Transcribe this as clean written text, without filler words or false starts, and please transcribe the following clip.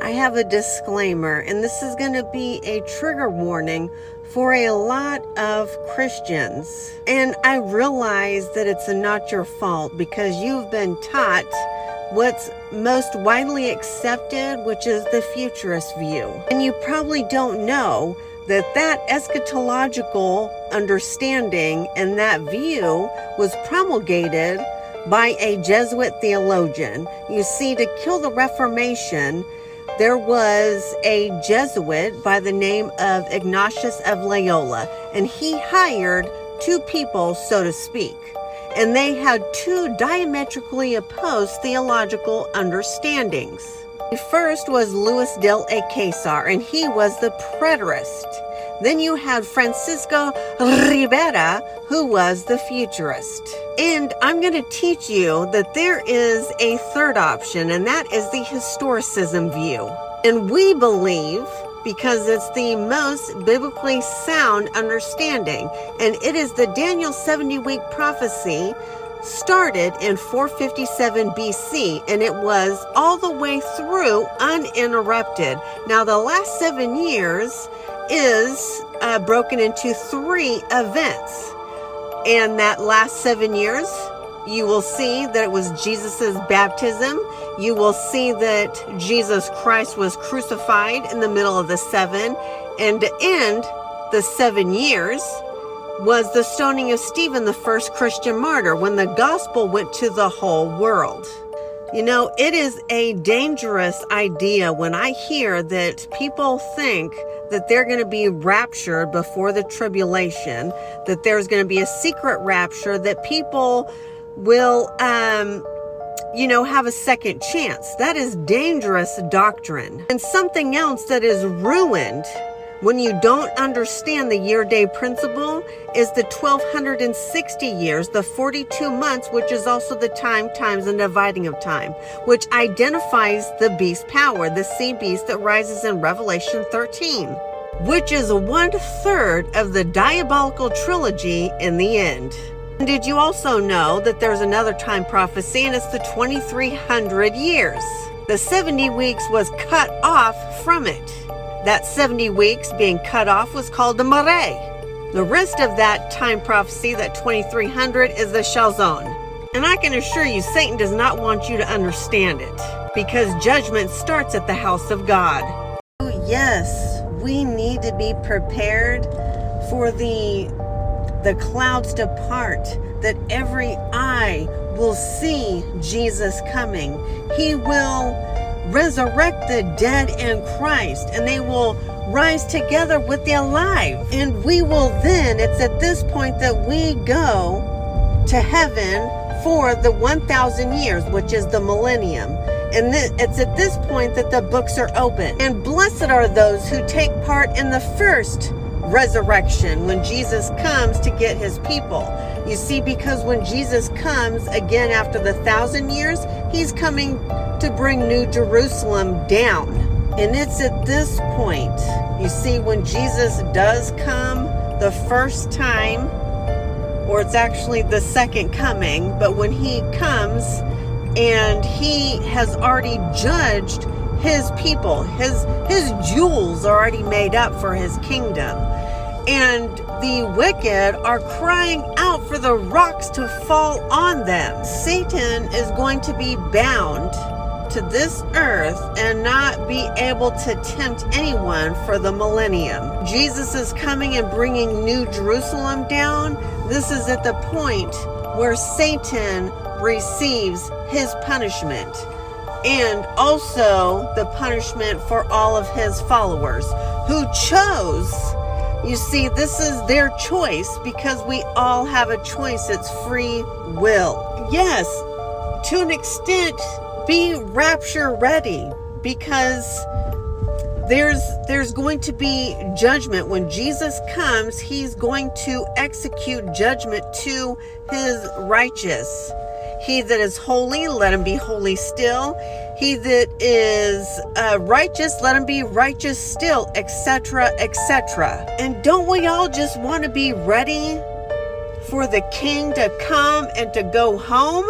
I have a disclaimer, and this is going to be a trigger warning for a lot of Christians. And I realize that it's not your fault because you've been taught what's most widely accepted, which is the futurist view. And you probably don't know that eschatological understanding and that view was promulgated by a Jesuit theologian. You see, to kill the Reformation, there was a Jesuit by the name of Ignatius of Loyola, and he hired two people, so to speak, and they had two diametrically opposed theological understandings. The first was Luis del Alcázar, and he was the preterist. Then you had Francisco Ribera, who was the futurist. And I'm going to teach you that there is a third option, and that is the historicism view. And we believe, because it's the most biblically sound understanding, and it is the Daniel 70-week prophecy started in 457 BC, and it was all the way through uninterrupted. Now, the last 7 years is broken into 3 events. And that last 7 years, you will see that it was Jesus's baptism. You will see that Jesus Christ was crucified in the middle of the 7. And to end the 7 years was the stoning of Stephen, the first Christian martyr, when the gospel went to the whole world. You know, it is a dangerous idea when I hear that people think that they're going to be raptured before the tribulation, that there's going to be a secret rapture, that people will, have a second chance. That is dangerous doctrine. And something else that is ruined when you don't understand the year-day principle is the 1260 years, the 42 months, which is also the times and dividing of time, which identifies the beast power, the sea beast that rises in Revelation 13, which is 1/3 of the diabolical trilogy in the end. And did you also know that there's another time prophecy, and it's the 2300 years? The 70 weeks was cut off from it. That 70 weeks being cut off was called the Mare. The rest of that time prophecy, that 2300, is the Shalzon. And I can assure you, Satan does not want you to understand it, because judgment starts at the house of God. Yes, we need to be prepared for the clouds to part, that every eye will see Jesus coming. He will resurrect the dead in Christ, and they will rise together with the alive. And we will then, it's at this point that we go to heaven for the 1,000 years, which is the millennium. And it's at this point that the books are open. And blessed are those who take part in the first resurrection, when Jesus comes to get his people. You see, because when Jesus comes again after the 1,000 years, he's coming to bring New Jerusalem down. And it's at this point, you see, when Jesus does come the first time, or it's actually the second coming, but when he comes and he has already judged his people, his jewels are already made up for his kingdom. And the wicked are crying out for the rocks to fall on them. Satan is going to be bound to this earth and not be able to tempt anyone for the millennium. Jesus is coming and bringing New Jerusalem down. This is at the point where Satan receives his punishment, and also the punishment for all of his followers who chose. You see, this is their choice, because we all have a choice. It's free will. Yes, to an extent, be rapture ready, because there's going to be judgment. When Jesus comes, he's going to execute judgment to his righteous. He that is holy, let him be holy still. He that is righteous, let him be righteous still, etc., etc. And don't we all just want to be ready for the King to come and to go home?